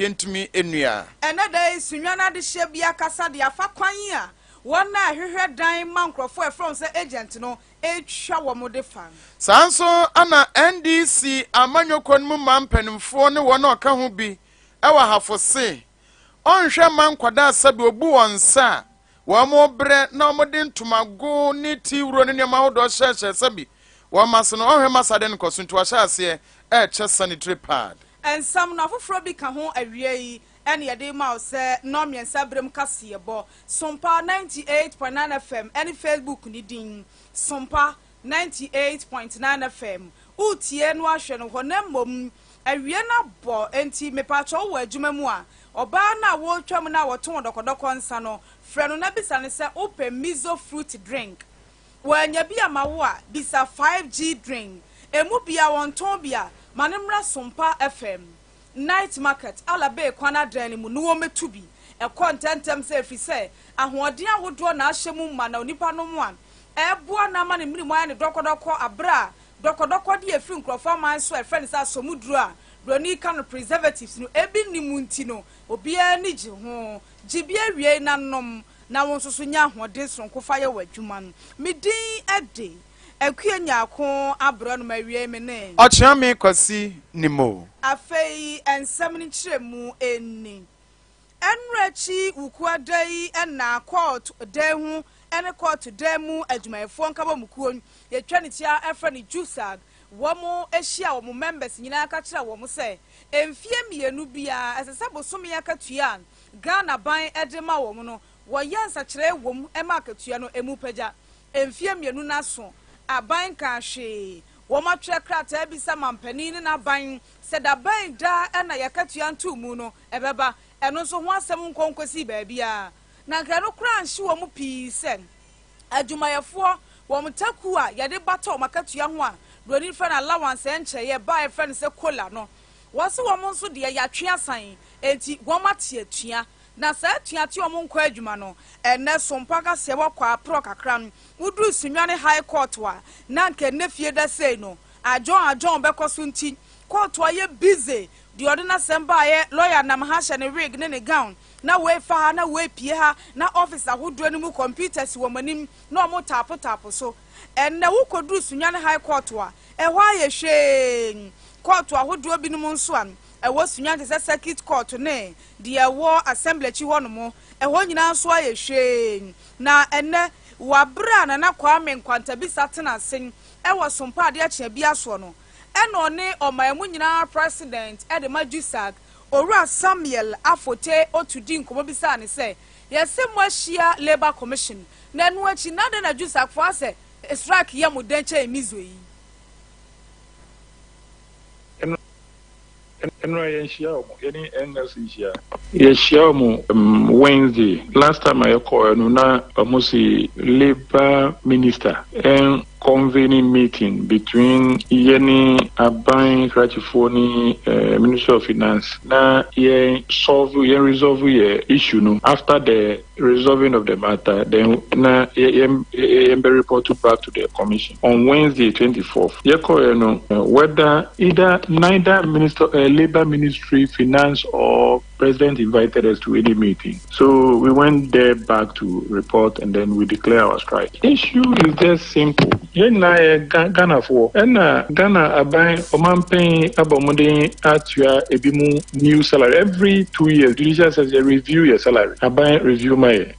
kentumi enua enada sunwana de hyebia kasa de afa kwan a wona hwehwe dan mankrofo from say agent no etwa wo mo de fan sanso ana NDC amanyokon mu mampanimfo ne wona oka ho bi ewa hafose onhwe man kwada asabe obu wonsa wo mo bre na omode ntomago ne tiwro ne nyama hodo hyehye sabi wo maso no ohwe masade ne kosuntu wa hyase che sanitary pad ensam na foforo bi ka ho awie yi ene yede ma se no miensa brem kase bo Sompa 98.9 FM ene Facebook ni din Sompa 98.9 FM utie no ahwe no ho na mom awie na bo enti mepacho wo adwuma mu a oba na wo twam na wo ton dokodoko nsa no frɛ no na bisa ne se open miso fruit drink wanya bia mawo a bisa 5G drink emu bia won ton bia manemra Sompa FM night market alabe kwana dan mu no wo metubi e contentem se fi se ahoɔden ahodo na ahyemu ma na onipa no mu a eboa na ma ne mirimu aya ne dokodoko abra dokodoko de efi nkrofo man so e friend sa somuduru a broni kan preservatives no ebi nimunti no obia ni ji ho jibia wie na nom na won so nya ahoɔden sonko fa ye wadwuma no medin ede akua nyako abro no mawie me ne ochame kwasi nimo afei ensam ni kyeremu enni enrachi ukuadai ena court dehu ene court demu adwumayefo nkaba mukuo yetwa ne tia efra ne jusag womo ehia womo members nyina aka kira womo se emfie mienu bia esese bosom ya katua Ghana ban edema womo no woyansa kire wom ema akatua no emu pagya emfie mienu naso aban ka hwe woma twa krata bisa mampani ne na ban se da ban da ena yakatua ntumu no ebeba eno so ho asem nkonkosi baabia na nka no kra nhye womo pii sen adwumayefo wom taku a yade bata omakatua ho a broni friend allowance enche ye buy friend se kola no wose wom nso de ya twe asan enti woma tie atua na sa atua tie wom nkwa adwuma no ene Sompa ka se wakwa pro kakra no wudu sunwane high court wa na nke nefie da sei no ajon bekoso nti court wa ye busy the ordinary semba ye lawyer nam ha hye ne wig ne gown na we fa na we pie ha na officer hodo ni mu computers wo manim na omo tap so enne wo kodu sunwane high court wa ehwa ye hwe court ahodo bi num nso an ewo sunwane se circuit court ne de ewo assembly chi hono mo ehwo nyina nso aye hwe na enne wabra na kwame nkwanta bi satena sen ewo Sompa de ache bi aso no eno ne omayamu nyina president ede majusag Ora Samuel afote otudi nkomo bisa ne se yese mwashia labor commission na nu achi na de na jusag fo ase strike ye mu denche emizo yi enra yenshia omo yeni NLC shia yeshia omo Wednesday last time I called na almost labor minister and convening meeting between Yeni Aban Rachifoni Minister of Finance na resolve issue no after the resolving of the matter then na be reported back to the commission on Wednesday 24th whether neither minister labor ministry finance or president invited us to any meeting, so we went there back to report and then we declare our strike. Issue is just simple. Ghana for Ghana aban omanpen abomode atua ebimu new salary every 2 years. Judicial says they review your salary. Aban review my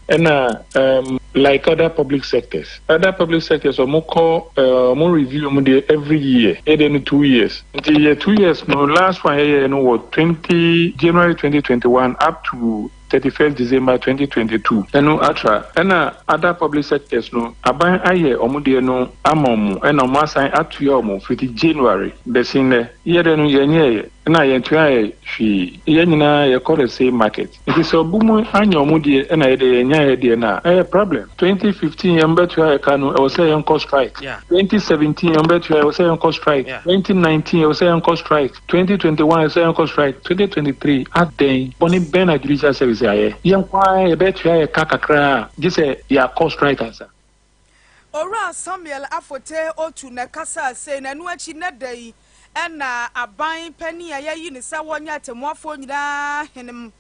like other public sectors. Other public sectors more review every year. Then 2 years. Until year 2 years no last one year what January 2021 up to 31st December 2022. And other public sectors no aban aye omude no amom and omo assign atuya omo 50 January. The same year no yenye na yentua fi yenyina ye call the same market. It is obumu anya omude na ye de nya ye na problem. 2015 yembetua kanu I was say on cost strike. 2017 yembetua I was say on cost strike. 2019 I was say on cost strike. 2021 I was say on cost strike. 2023 at day boni ben judicial service aye. Yen kwa ye betua ye kakakra just say ya cost strike answer. Ora Samuel afote otu na kasa say na nu achi na dai ɛna aban pani a yɛyi ne sɛ wɔnyɛ atemmuafoɔ nyinaa henem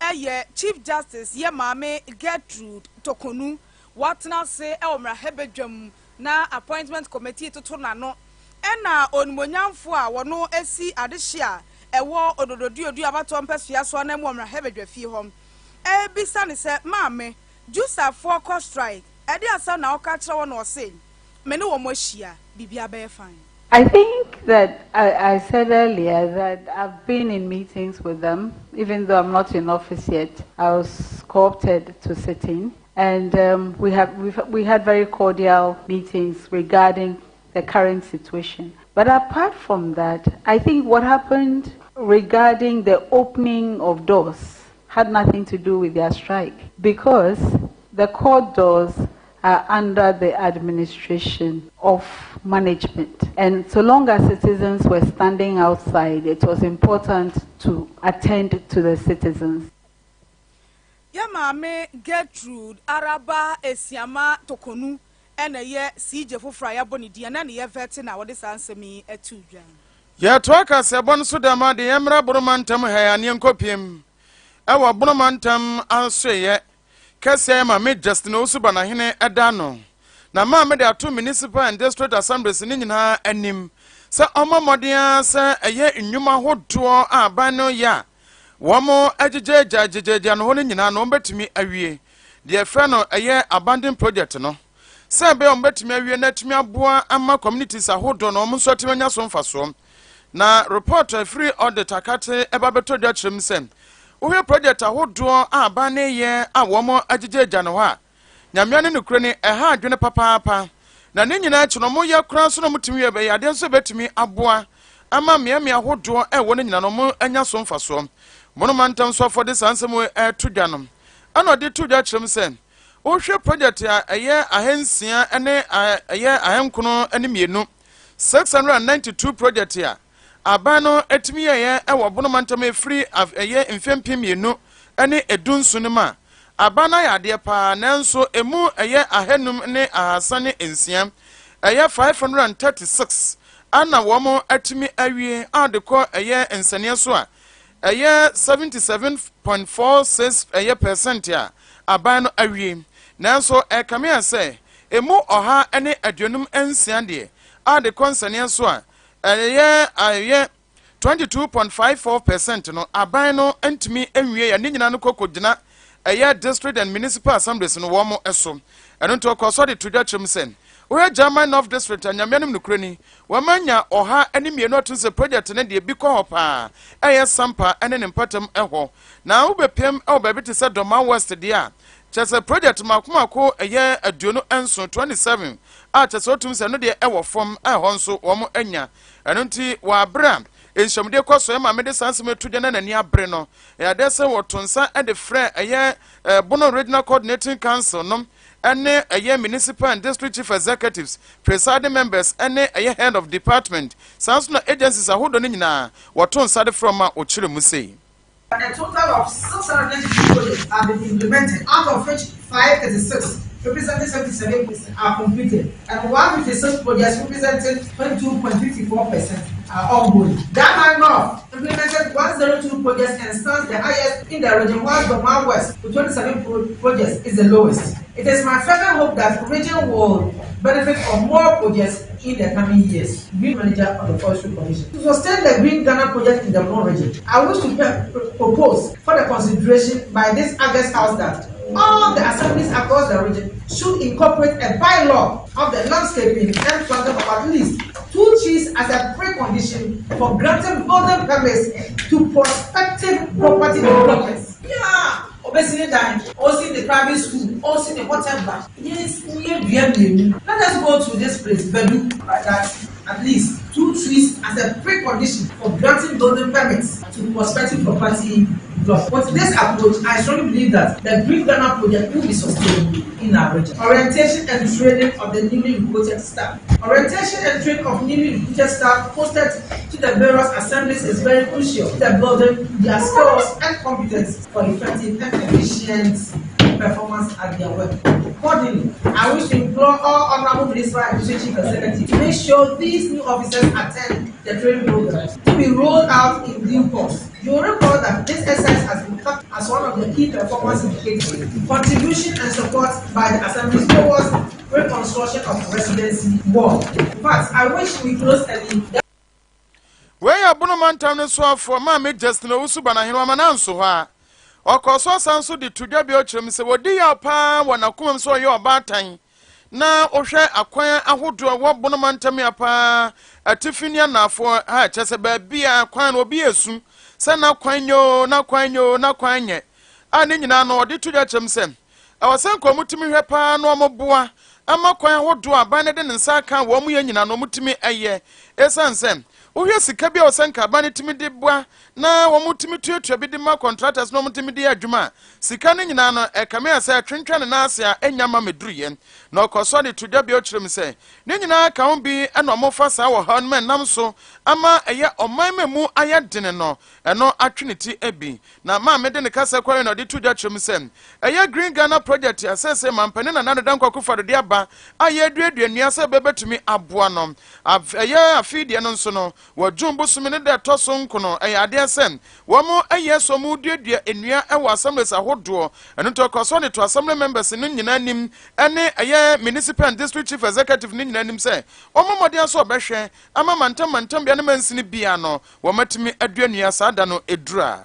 ɛyɛ Chief Justice yɛ maame Gertrude Tokonu watena se ɛwɔ mmarahabadwam na appointment committee toto n'ano ɛna onimonyamfo a wɔno esi adehye a ɛwɔ odododuodu abatɔ mpɛsua so na mu mmarahabadwa fie hɔ ebisa ne sɛ maame jusafoɔ kɔ strike ɛde asa na ɔka kyerɛ wɔn ɔse me ne wɔn ahyia bibia bɛyɛ fine. I think that I said earlier that I've been in meetings with them, even though I'm not in office yet. I was co-opted to sit in, and we had very cordial meetings regarding the current situation. But apart from that, I think what happened regarding the opening of doors had nothing to do with their strike, because the court doors are under the administration of management. And so long as citizens were standing outside, it was important to attend to the citizens. Yamame Gertrude Araba Esiama Tokonu ene ye CJ fofra ya boni dia na ne ye vete na wode sansemi atudwan. Ye toaka se bon so dama de yemra boromantam ha ya ne nkopiem. Ewa boromantam anseye kese ma me just no suba na hene eda no. Na ma me de ato municipal and district assemblies ni nyina anim. Se omomodia se eye nnwuma hodo a ban no ya. Womo ajejeja no hono nyina no betumi awie. De efra no eye abandon project no. Se be betumi awie na tumi aboa ama communities ahodo no mo so temanya so mfaso. Na report free audit akate eba beto dwa kyerem sem. Uwe project ahodo a ban ne ye a womo ajejeja no ha. Nyamia ne nukure ne eha adwene papaapa. Na ne nyina chi no mo ye kura so no mutumi ye be yade so betumi aboa ama miamia ahodo e wo ne nyina no mo anya so mfaso. Monumental so for this answer to Janum. And I did to that Chimsen. Osha project a year ahensia and a year I am kuno enemy no 692 project here. Abano etmi a year our monumental me free of a year in Fempim no any edun sunima. Abana ya dear pa nanso emu a year ahenum ne a sunny insiam a year 536. Anna womo etmi awie are the core a year in Sania a year 77.46 a year percent ya abano awie nanso e kamia say emu oha ene aduonum ensian de a de concern so a year 22.54% no abano entimi enwie ya nyina no kokodina a year district and municipal assemblies no womo eso eno to koso de tudwa chimsen we German North District anyamenum nukreni wamanya oha enimienu atunse project ne de bi ko hopa eye Sompa ene ne mpatam eho na ubepem e obebiti se Doma West dia chese project makomako eye aduonu enso 27 a chese otumse no de ewo fom eho nso wo anya eno nti wa bra enhyamde kwaso e ma mede sansem etudwa na nani abre no ya de se wotonsa e de frɛ eye Bono Regional Coordinating Council no ene eye municipal and district chief executives, presiding members, ene eye head of department. Sans no agencies ahodo ni nyina waton sade from ma ochire mu sei. A total of 692 projects have been implemented, out of which 536 representing 77% are completed, and 156 projects representing 22.54% are ongoing. That number implemented 102 projects and stands the highest in the region, while Doma West with 27 projects is the lowest. It is my further hope that the region will benefit from more projects in the coming years. Green Manager of the Forestry Commission. To sustain the Green Ghana project in the Bono region, I wish to propose for the consideration by this August House that all the assemblies across the region should incorporate a bylaw of the landscaping and planting of at least 2 trees as a precondition for granting building permits to prospective property developers. Yeah. Obesity dying, also in the private school, also in the whatever. Yes, let us go to this place, Bedu, that at least 2 trees as a precondition for granting building permits to prospective property developers. With this approach, I strongly believe that the Green Ghana project will be sustainable in our region. Orientation and training of the newly recruited staff. Orientation and training of newly recruited staff posted to the various assemblies is very crucial to building their skills and competence for effective and efficient key performance at their work. Accordingly, I wish to implore all honorable minister and chief executive to make sure these new officers attend the training program to be rolled out in due course. You will recall that this exercise has been kept as one of the key performance indicators, contribution and support by the assemblies towards reconstruction of residency ward. In fact, I wish we close early. Where Bonomantam so for Mammy Justin Usubana Himamananso ha. Okoso sanso di tudabio chum se wodi ya pa wana kumem so yo abatan. Na ohwe akwan ahodo wo Bonomantam ya pa atifinia na afo ha chese ba bia kwan no bi esu se na kwanyo na kwanye. Ani nyina no odi tudya chum se. Awasan ko mutimi hwe pa no omoboa ama kwan ahodo aban de nsa kan wo mu ye nyina no mutimi eye esanse Uye sika bia osanka bani timi de boa na wo mutimi tuatua bi de ma contractors no mutimi de adwuma sika ne nyina no ekame asa twentwa ne na asa enyama medruye na okoso de tudwa bia ochirem se ne nyina ka ho bi ena omofa sa wo han men nam so ama eye oman memu aya dene no eno atweneti abi na ma me de ne kasa kware no de tudwa chirem se eye Green Ghana project asese mampane na nadan kwakufa de aba aye duadua nua se bebetumi aboa no eye afidi no nso no wajumbu sumene de toso nkono ade sen womo ayeso mu duadua enua ewo assemblies ahodo eno to koso ne to assembly members no nyina nim ene aye municipal and district chief executive no nyina nim se womo mode so behwe ama mantam bia ne mansini bia no womatimi aduanua sada no edura.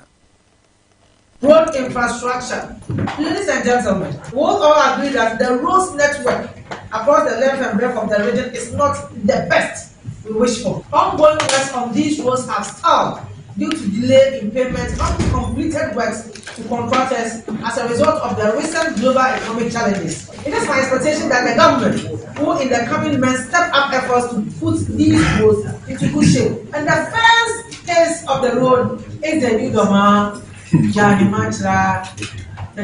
Road infrastructure. Ladies and gentlemen, we all agree that the roads network across the length and breadth of the region is not the best we wish for. Ongoing works on these roads have stalled due to delay in payment of completed works to contractors as a result of the recent global economic challenges. It is my expectation that the government will in the coming months step up efforts to put these roads into good shape. And the first case of the road is the new Doma Jani Mantra, the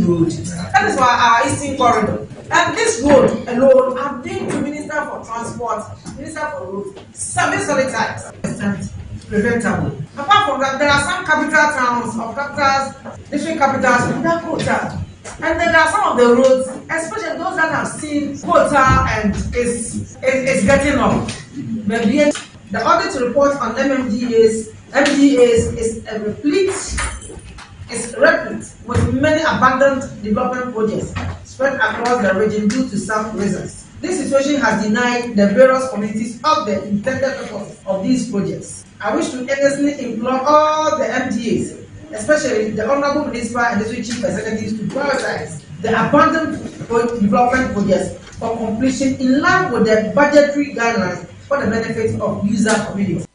road. That is why our eastern corridor. And this road alone, I've been to Minister for Transport, Minister for Roads, several times. Preventable. Apart from that, there are some capital towns or capitals, district capitals without quota. And then there are some of the roads, especially those that have seen quota and is getting up. Maybe the audit report on MDAs is replete with many abandoned development projects spread across the region due to some reasons. This situation has denied the various communities of the intended purpose of these projects. I wish to earnestly implore all the MDAs, especially the Honorable Municipal and District Chief Executives, to prioritize the abandoned development projects for completion in line with the budgetary guidelines for the benefit of user communities.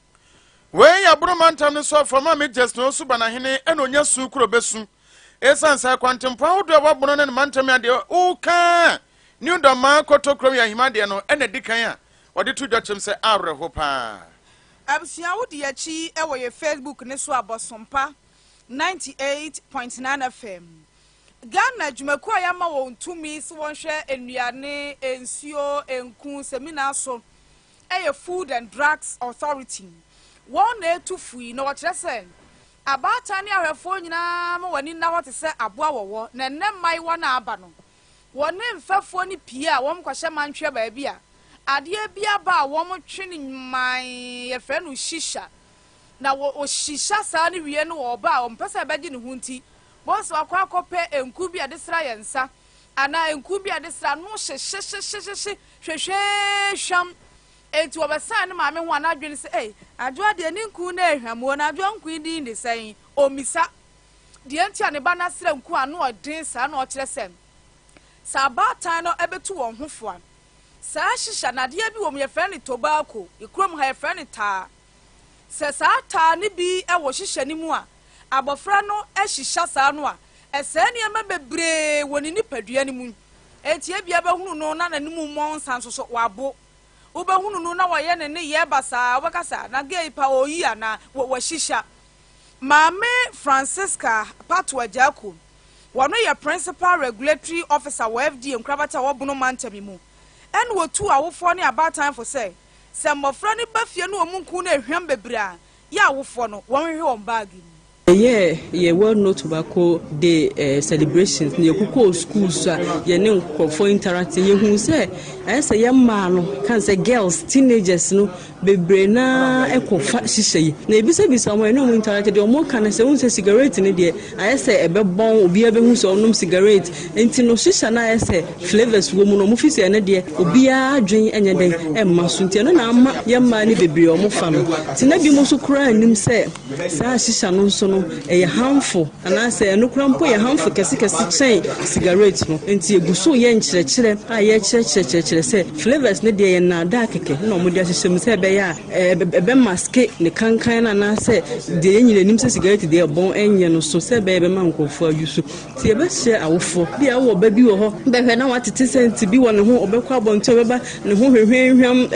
Wey ya Bonomantam no so for ma me just no su bana hene enonya su kuro besu esansa kwantempa hodo wa bono ne mantam ade o ka new doma kotokro ya himade no ene dikan a wode to dwachem se awreho pa absia wodi ya chi ewo ye Facebook ne so abosompa 98.9 FM Ghana dwumaku ayama wo ntumi so wonhwe enuane ensuo enku seminar so eye Food and Drugs Authority one to free no what say about tani ahwefo nyina ma wani na what say aboa wowo na nne mai wana aba no woni mfafo ni pia wom kwahye mantwe ba bia ade bia ba wom twene man ye fre no shisha na wo shisha sa ni wie no wo ba wom pese be gi ne hunti bo so akwa akope enku bia de sra yensa ana enku bia de sra no hwehwe sham enti obesan ne maame ho anadwene se adwo de ni nku na ehwamo na adwo nku di ndi sen omisa de enti ane ba na sra nku anu odin sa na o kire sem sa batan no ebetu won hofoa sa shisha na de bi wo me friend tobacco ikrom ha friend ta se sa ta ne bi e wo shisha ni mu a abofra no shisha sa no a ese ne ema bebre woni ni padua ni mu enti e bia be hunu no na nanimu mon san so wabo ube hunu no na waye ne ye basa obakasa na gay pa oyi ana wo shisha Mame Francisca Patwa Jaku wono ye principal regulatory officer wa FDA nkrabata wo Bonomantam mu en wo tu awofo ne abatan for say se mmofra ne bafie no omunku na ehwam bebra ya awofo no won hwe won bag Yeah, well no tobacco day celebrations near Kuko schools, your name for interacting. You who say, as a young man, can say girls, teenagers, no, be brena, echo fat, she say. Maybe say somewhere no interacted or more can I say, a cigarette in a day. I say a bebon, be a who's or no cigarette, and no sister, and I say, flavors, woman, or muffis, and a dear, or be a drink and a day, and Masuntiana, young man, be or more fun. Tinabi Mosu crying him say, Sasha no so. A harmful, and I say, no crampo, a harmful Cassica say cigarettes, no, and see a gusso yen church, I yet church, say, flavors, no day and now dark, no more system, say, a maske, the cancan, and I say, the engine cigarette, they are born and so say, baby, manco for you. See a best share our for be our baby or but I know what it is to be one who obey carbon to and who hear him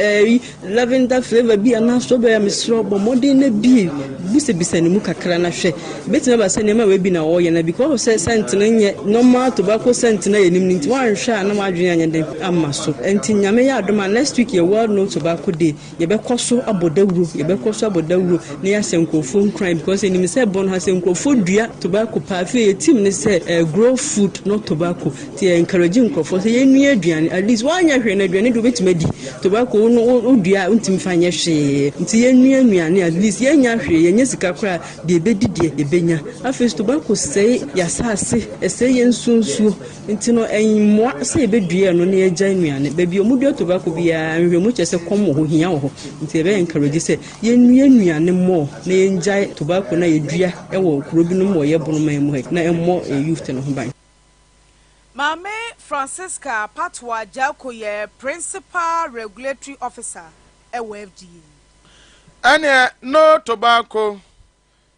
loving that flavor be announced over a miss Rob or more than a bee. This is a muka crana. Bet never send him away been a warrior because sentinel no more tobacco sentinel in one share no more and then amasso. And Tinyamea Doma next week, your world no tobacco day. You be coso about the roof, you be coso about the roof near Senko phone crime because in himself born has Senko food dear tobacco parfait, team say grow food, not tobacco. They encouraging for say near Dian at least 1 year and I do it medi tobacco no dear untim fine she. Near me at least yen Jessica cry the bedi ebenya afes tobacco say yasase say yensunsu ntino enmo say ebedua no na agya nnuane baby omudu tobacco bia nhwemu chese kom ho hia ho nti ebe encourage say yennua nnuane mo na yenjai tobacco na yedua ewo kuro bi no mo ye bono man mu na emmo youth no ho ban. Mame Francisca Patwa Jako ye principal regulatory officer ewo FDA. Ane no tobacco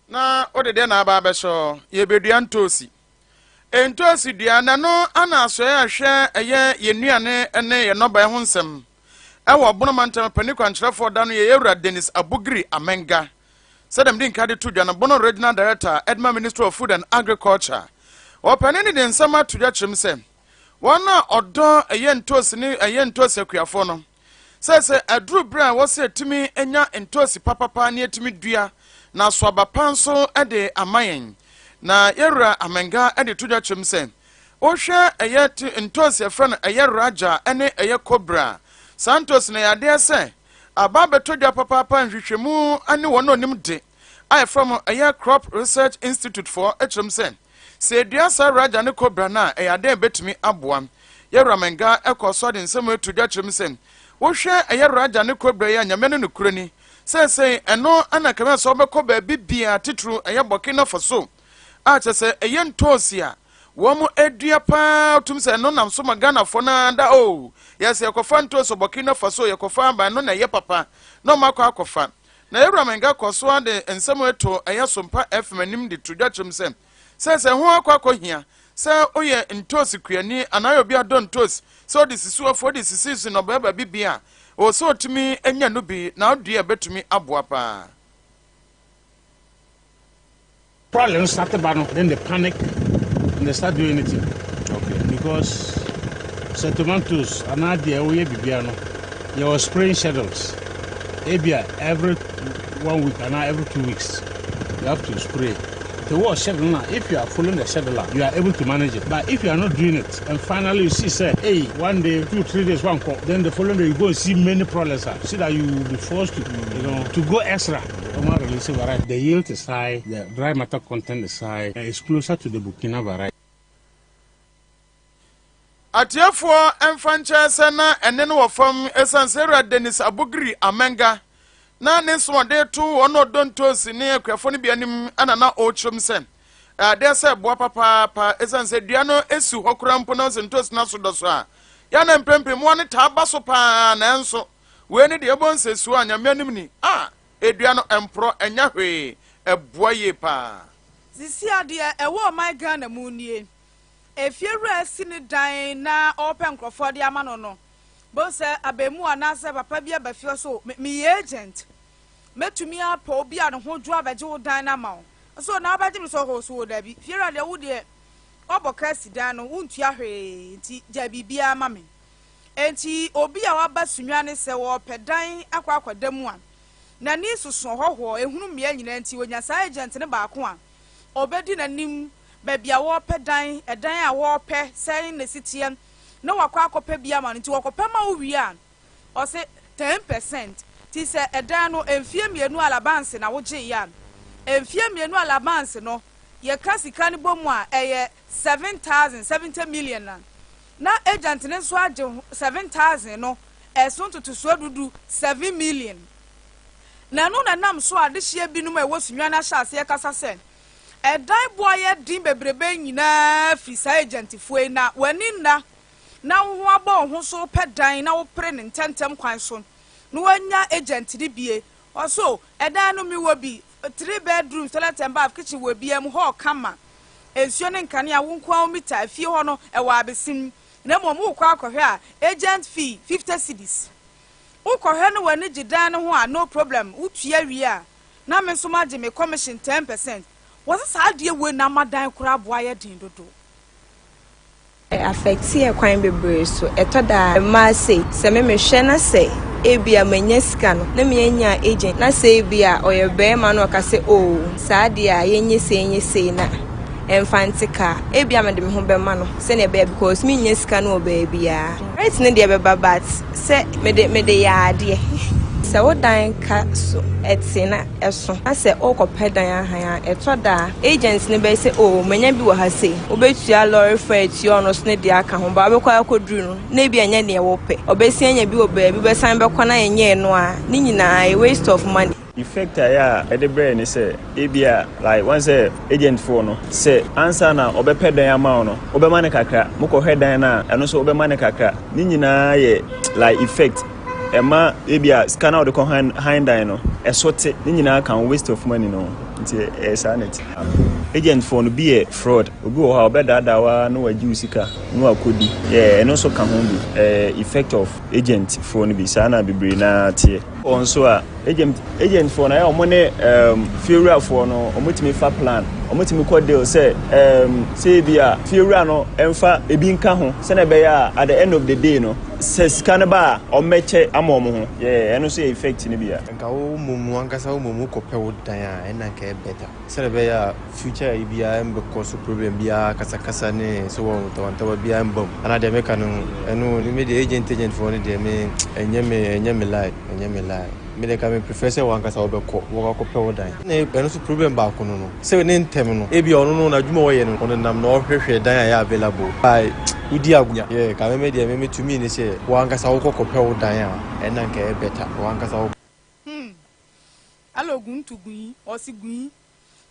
na odede na aba beso ye bedua ntosi entosi dua na no ana aso ya hwe eye yenuane ene ye noba ho nsem ewo bonomantam panikwa nkyerefo da no ye Ewura Dennis Abugiri Amenga sedem din kade to dua no bono regional director Edma Ministry of Food and Agriculture o panini den sama to dua chim se wona odo eye ntosi ni eye ntosi akuafo no sese adru bra wo se timi enya ntosi papapa na etimi dua na swaba panso ede amayen na Ewura Amenga ede tudwa chimsen o hwe eyet ntosi efren eye raja ene eye cobra santos na yade se aba betodwa papa nhwehwemu ane wono nim de I from eye crop research institute for chimsen se dua sa raja ne cobra na eyade betumi aboam Ewura Amenga ekoso de nsem tudwa chimsen o hwe eye raja ne cobra ya nyame ne kurani say eno ana kama so beko ba bibia titru eye Burkina Faso a chese eye ntosi a wo mu edua pa tum se no nam so magana fo na da o yes yakofa ntosi Burkina Faso yakofa ba no na ye papa no makọ akofa na Ewura Amenga koso de ensem eto eye Sompa FM nim de tudwa chimse say ho akọ say oye ntosi kuani anayo bia don ntosi so this is for this is no ba bibia o so timi enya no bi na odua betumi aboa pa. Problem started by then they panic and they start doing anything. Okay. Because tomatoes and idea we bibiano you are spraying schedules. Every 1 week and every 2 weeks you have to spray. The word schedule now, if you are following the schedule, you are able to manage it. But if you are not doing it, and finally you see, say, hey, 1 day, 2, 3 days, one call, then the following day you go and see many problems. See that you will be forced to, to go extra. The yield is high, the dry matter content is high, and it's closer to the Burkina variety. Atiafo emfanche sena enene wo fam esansera Dennis Abugiri Amenga na ne so de to ono dontosi ne akwafo ne bianim anana o chimsen de se boa papa esanse dua no esu hokurampo no sentosi na so do so a ya na mpempem wo ne ta baso pa na enso we ne de ebonse su anya meanim ni edua no empro enya hwe eboa ye pa sisi ade ewo my Ghana mu nie efiewura sini dan na open croford ya mano no bo se abemu anase papa bia bafio so me agent metumi apa obi a no ho dwo abaje wo dan na ma so na abaje mi so ho so da bi fiewura de wo de oboka sidan no untua hwe nti ja bibia ma me enti obi a waba sunwa ne se wo pedan akwa akwadam a na ni susun hoho ehunu me nyina nti wonya sa agent ne ba ko a obedi nanim baby a wɔpɛ dan ɛdan a wɔpɛ sɛn na sitiɛ na wakɔ akɔpɛ bi ama nti wɔkɔpɛ ma wo wi a ɔse 10% ti sɛ ɛdan no emfie mienu alabanse na wogye ya emfie mienu alabanse no ye ka sika ne bomu a ɛyɛ 70 million na agent ne so agye 7,000 no ɛso ntotoso dudu 7 million na no na nam so ade hye binum a ɛwɔ sunwa na hyase yɛ kasa sɛ ɛdan boa yɛ din bebrebe nyinaa fi sa agent fuei na wani na wo abɔ ho so pɛ dan na wo pre ne ntentem kwan so no wanya agent di bie also ɛdan no mi wo bi 3 bedrooms toilet and bath kitchen wo bia mu ho kama ensuo ne nkane a wo nkwa mita fie ho no ɛwɔ abesim na mo mu kwa akɔhwɛ a agent fee 50 cedis ukɔhwɛ no wani gidan no ho a no problem utua wi a na me so magye me commission 10%. Was sa de we na madan kura boa ye din dodo affect ye kwan bebre so etoda ma say se me hwe na say ebia manya sika no na me nya agent na say ebia oye be ma no ka say oh sa de a yenye sei na emfantika ebia me de me ho be ma no se na be because me nya sika no be bia right ne de be but se me de ya de se wo dan ka so etina eso na se o ko pedan ahan etoda agents ne be say oh manya bi wo ha say obetua lorry fare tuo no so ne de aka ho ba be kwa akoduru no na bi anya ne wo pe obesi anya bi wo ba bi be san be kwa na enye no a ni nyina a waste of money effect ya edebre ni say ebia like once agent for no say answer na obepedan ama no obema ne kakra moko hedan na eno so obema ne kakra ni nyina ye like effect Emma ebia scanner de hand no esote ni nyina kan waste of money no nti sanity agent for no be a fraud obi wo ha obedada wa no wagi usika no akodi eno so kan ho bi effect of agent for no bi sana bibre na tie onso a agent for na ya omo ne funeral for no omotimi fa plan omotimi ko deal say bia funeral no emfa ebi nka ho se na be ya at the end of the day no se scanner ba omeche ama mo ho eno so effect ni bia nka wo mumu ankasa wo mumu ko pe wo dan a ena nka better se be ya future bia embe cause problem bia kasa ne so wo tawantawa bia embom ana de meka no eno ni me the agent for ni de me enyeme lie me de ka me professor wan kasa obekọ wo ko pe wo dan na eno so problem ba ko no se ne ntem no e bia ono no na dwuma wo ye no ono nam na ohwehwe dan ya available by udi agunya ka me de me to me ni se wan kasa wo ko pe wo dan a ena nka e better wan kasa wo alogun tugun osigun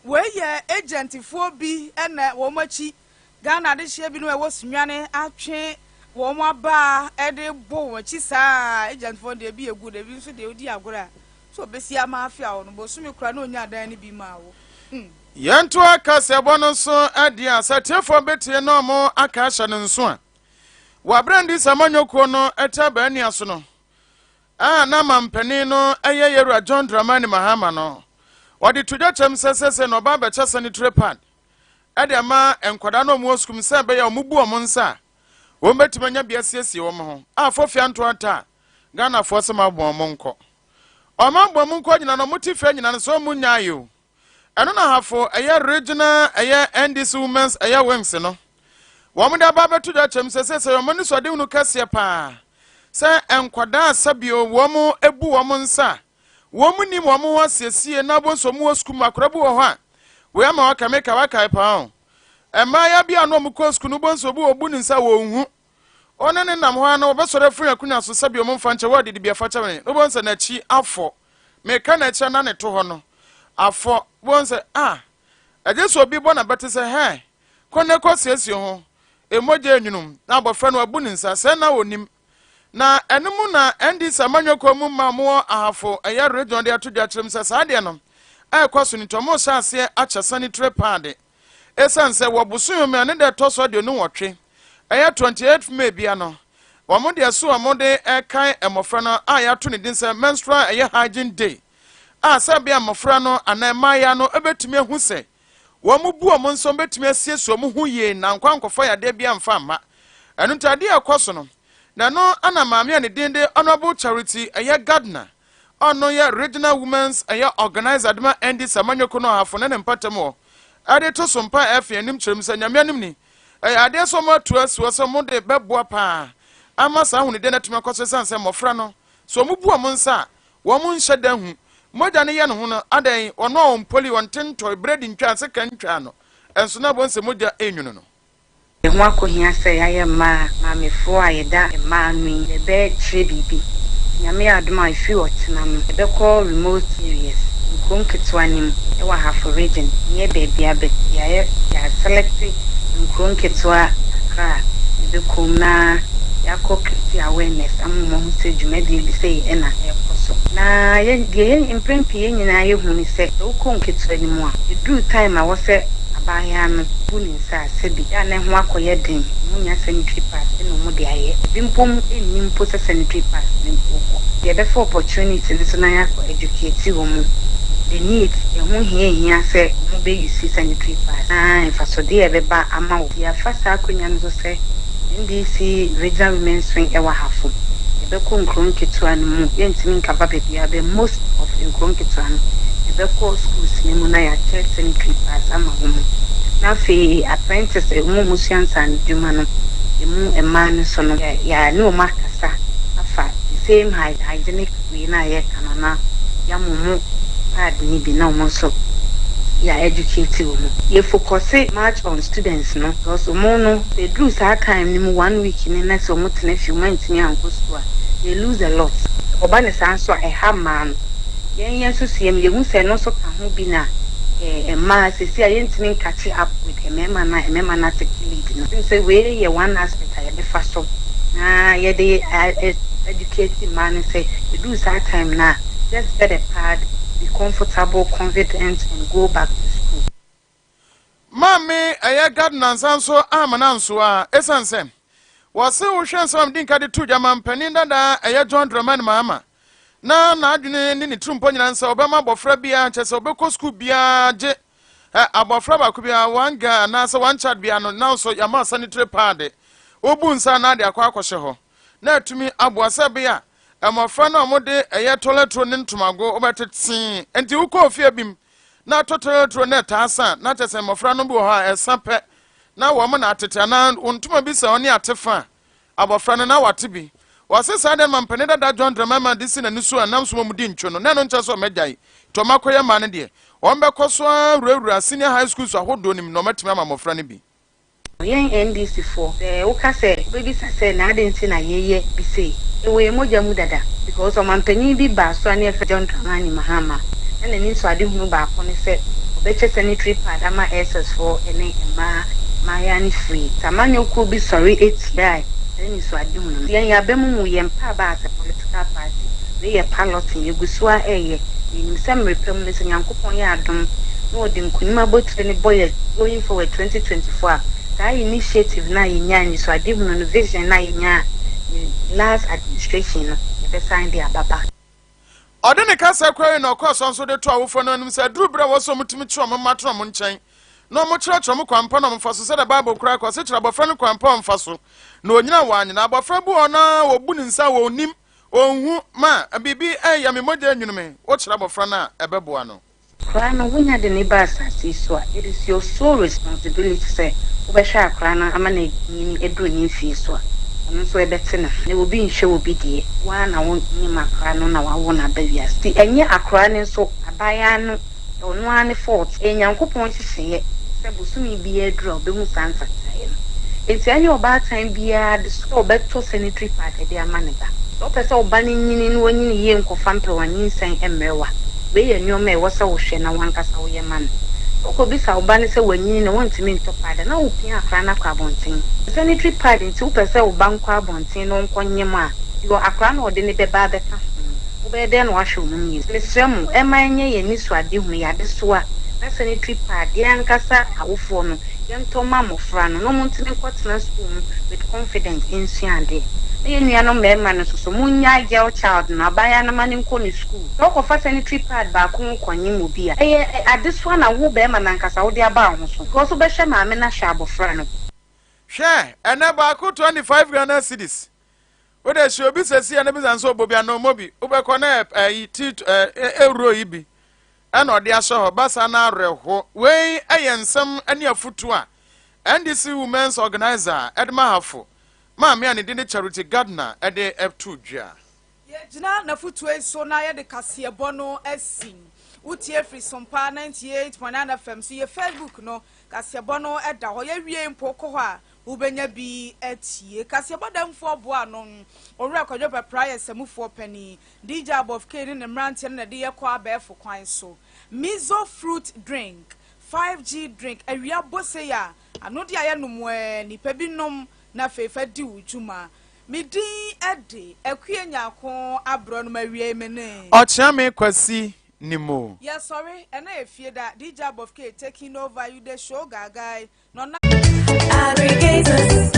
we ye agent fo bi ena wo machi Ghana de hye bi no e wo sunwane atwe wo mo ba e de bo wo chi sa agent fo de bi egu de bi so de odi agora so besi ama afia wo no bo sumi kura na onya dan ni bi ma wo Yanto aka sebo no so ade asatiefo betie no mo aka hye no nso a wa brandi samanyoko no eta ba ani aso no na mampani no eye Yerua John Dramani Mahama no odi tuja chem sesese no ba be chese ni trepad ade ma enkwada no mo skum se be ya omubu omo nsa wo metimanya bia siesie wo mo ho afofia nto ata Ghana fo se ma bo mo nko o ma bo mo nko nyina no motife nyina no so munya ayo eno na hafo eye regional eye NDC women's eye wings no wo mo da ba be tuja chem sesese yo mo ni so de unu kase pa se enkwada asabio wo mo ebu wo mo nsa wo mu nim wo mo wasiesie na bo so mo skum akorabu wo ho a we ama waka meka waka pa ho ema ya bia no mo ko sku no bo so bo obu ni nsa wo hu one ne nam ho na obesore fun akunya so sabio mo mfa nche wo de bia fa chawe no bo nsa na chi afọ meka na chi na ne to ho no afọ bo nsa aje so bi bo na bete se he kone ko siesie ho emoje enunum na abofra no abu ni nsa se na wonim na enemu na endi samanyoko mu mamo ahafo eya region de atodwa kyerem se saade no kwaso ni tomo sase achasani trepade esanse wobusu me ne de toso de no wotwe eya 28 May bia no womo de so womo de kan emofra no ya to ne din se menstrual eya hygiene day sabia emofra no anamaya no ebetumi ehu se womo bu omo nso betumi asieso mo hu ye na nkwankofo ya de bia mfa ma enu tade ekwaso no na no ana maame ane dinde honorable charity aya gardener ono ya regional women's aya organizer adma endi samanyoko no hafo ne mpatemo ade to Sompa FM nim kyerem sɛ nyame anim ni ade so ma to asu so mo de beboa pa ama sa hu ne de na tuma kɔso san sɛ mɔfra no so mu bu mo nsa wo mu nhyɛ da hu moja ne ye no ho no adan ɔno on poli on tento bread ntwa se kan twa no enso na bon se moja enwunu no e ho akohia sɛ aye ma mefo ayeda ma nu e be tre bibi nyame adoma ifi otena no e be call remote areas nkronketwanim e wa half region nye baby abet ya select nkronketwa kra e be komna ya kokiti awareness ammo ho se dwumadi bi sei e na e koso na ye imprempi ye nyina ye hu ni se wo konketwanim a e do time a wo se abaya no buni sa sebi ya na ho akoye den munya sanitary pass no mu de aye bimpom ennim po sanitary pass ne mpo ye be for opportunity ne so na ya ko educate wo mu the need e ho hia se mo be use sanitary pass fa so de e be ba ama wo ya fa sa akonya no so se NDC regional women's wing ewa hafo e be ko nkronketua no mu ye ntimi nkaba bebia be most of nkronketua no e be ko schools ne mu na ya sanitary pass ama wo mu na fe apprentice mu musuansa nduma no emu ema no so no ya ne o makasa afa same hygienic way na ye kanana ya mumu pad ni bi na mo so ya educate wo mu ye focus much on students no because omo no they do that time ni mu 1 week ni na so mo tena few months ni anko school they lose a lot oba ne san so e ha man yen so siem ye hu se no so ka ho bi na ma se si ayen tini catch up with emema na take lead no say we ye one aspect I be fast so na ye dey educate man say you do that time na just get a pad, be comfortable, confident, and go back to school. Mami, I got Nansan so amananso esansem. Was so shan some dinka de 2 German peninda da a John Draman mama. Na adwene ni trumpo nyansa obema bofra bia chese obeko school bia je abofra ba ko bia wanga na se one child bia no now so yama sanitary pad obu nsa na de akwa akwhye ho na atumi aboase bia amofra na omode toiletro ne ntomago obetetin enti uko ofie bim na toiletro na taasa na chese amofra no bi ho a esape na wo mo na atete na ntoma bi se oni atefa abofra no na watebi wase sa de mampane da John Dramama disi na nisu anam so mudi ntwo no na no nche so medjai to makoye ma ne de on be koso rurawura senior high school so ahodo nim no matime amamofra ne bi yen NDC for o ka se baby say na de nti na yeye bi say e we moja mu dada because o mampani bi ba so na e John Dramani Mahama na ni so ade hunu ba ko ne se obeche sanitary pad ama SS4 ene ma ya ni free tamanyo ko bi sorry ATI any so adum no yen ya bemu yen pa ba as a political party we ye piloting ye gusua eye nim sem repem ne nyankopon ya adum no odi nkunima botre ne boy going forward 2024 that initiative na yenya ni so adum no vision na yenya last administration no be sign the ababa odene kasa kwai no course on so de to awofo no nim se duru bra wo so mutimi tro mo matro mo nchen no mo kyerɛkyerɛ mo kwampa no mfaso sɛ da bible kura kwa se kyerɛ abofra no kwampa mfaso na onyina wanye na abofra bu ona obu ni nsa wo nim onhu ma bibi ya me moja nwunume wo kyerɛ abofra na ɛbɛboa no kra no wonya de ne ba asase so a it is your sole responsibility say wo bɛhwɛ akra no ama na ni eduro ni fie so a ɔno so ɛbɛte na obi nhwɛ obi die wa na wo ni makra no na wawo na ba wiase enye akra ne so abaya no ɔno ane fault enyankopɔn hyehyɛ busumi biya draw be mu sansa tayo enti ayi oba time biya de so beto sanitary pad e dia maneba so pese oba ni nyini no nyini ye nkofa mpe wani nsan emrewa we ye nyoma e wosa wo hwe na wankasa wo ye man ko bisa oba ne se wanyini na wontimi nto pad na wo pia akra na kwa bonten sanitary pad enti wo pese oba nkwa bonten no nkonyem a yo akra na ode ne beba beka wo be de na wa hwe mu yi lesremu e manye ye ni so ade hu ya de so a na sanitary pad yankasa awofo no yento mamofra no no montime kwatena school with confidence in suande e nua no mema no so munya girl child na baya na mane nko ni school so ko fa sanitary pad ba ko nkonye mo bia e adeswa na wo be ma nankasa wo de aba ho so ko so be hwe ma me na hwe abofra no hwe ene ba ko 25 Ghana cedis wo de shobi sesi ene bi zanso obobia no mobi wo be ko na euro yi bi ɛna ɔde ahyɛ hɔ basa na awerɛho wei ɛyɛ nsɛm ɛne afotu a NDC Women's Organizer Edma Hafo maame a ne de ne Charity Gardner ɛde ɛto dwa yɛgyina n'afotu so na yɛde kaseɛbɔ no asi wotie firi Sompa 98.9 FM so yɛ Facebook no kaseɛbɔ no ɛda hɔ yɛwie mpo kɔ hɔ a wobɛnya bi atie kaseɛbɔ damfoɔ boa no ɔwura kɔdwo pɛpra yɛ samufoɔ pani DJ Above K ne mmeranteɛ no na de yɛkɔ abɛɛfo kwan so Mizo fruit drink 5G drink awia bose ya anodi ayɛ nipa bi nom na fefa di wujuma midi ede akue nyako abro no mawie mene ɔkyea me kwasi nimo yes sorry ena efie da DJ Above K taking over you the show guy no na aggregators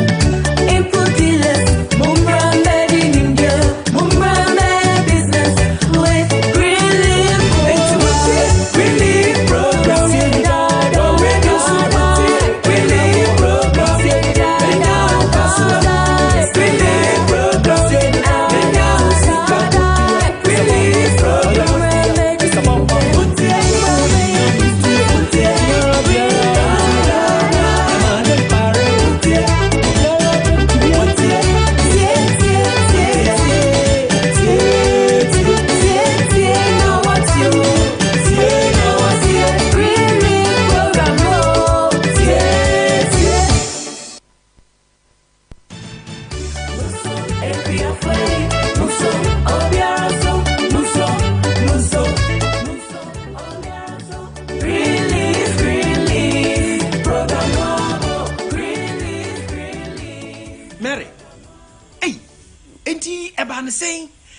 input dealers mumra made in India mumra made business with relief program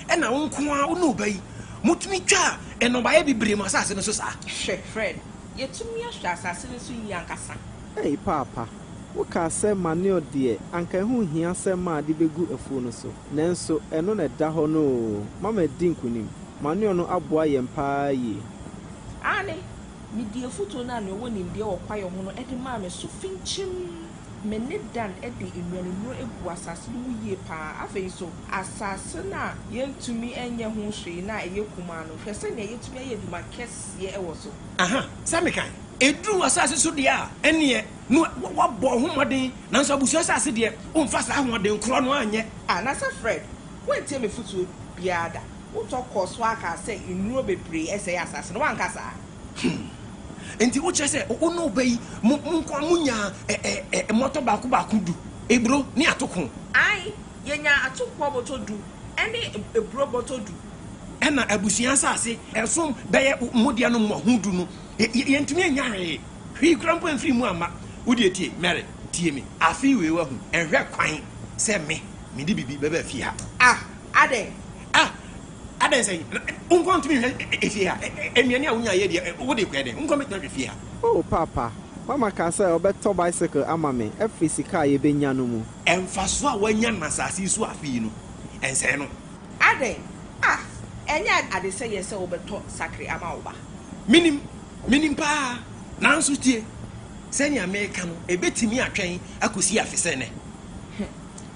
and I won't come out no bay. Mutumi cha and no by every assassin so Fred, yet to me assassin so young casa. Hey papa, what can say manio dear, and can who hear say ma di begu a phone so. Nanso and on a daho no, Mamma dinkunim, manio no aboy and pie. Annie, me dear foot on an one in dear or quiet mono at the mamma so finchim. Mene dan edi inwani no ebu asase no ye pa afei so asase na yentumi enye ho hwe na eye kuma no hwese na yetumi aye duma kese ewo so aha samikan edu asase so dia ene no wabɔ ho moden na nso abusu asase de o mfa sa ho den kro no anye na sa Fred wentie me futu biada wo to koso aka se inuro bebre ese asase no wankasa enti wo chese ono bayi munkwa munya moto baku du ebro ni atoko ai yenya atoko boto du ene ebro boto du ena abusuan sase esom beye modia no mohudu no yentumi anyare hwi krampo mfiri mu ama wodi etie mere tie me afi we wa hu enhwe kwan se me di bibi bebe fi ha ade aden say unko ntumi efi ha emiani a wonya ye de wo de kwede unko metna efi ha oh papa mama ka say obeto bicycle ama me efisika ye benya no mu emfaso a wanya nasasi so afi no ense no aden enya ade say yes obeto sakre ama wo ba minim pa nanso tie senya America no ebetimi atwen akosi afese ne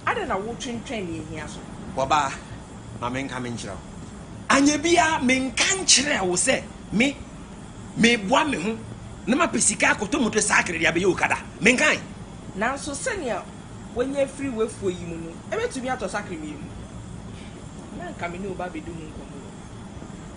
aden na wo twentwen ne ehia so wo ba ma menka menkyira anya bia menka nkyere wo se me boa me ho na ma pesika akoto moto sakre dia be ye okada menkan nanso senya wonya free wefuo yi mu no ebetumi ato sakre mi mu na nka me ne oba bedu mu nkomo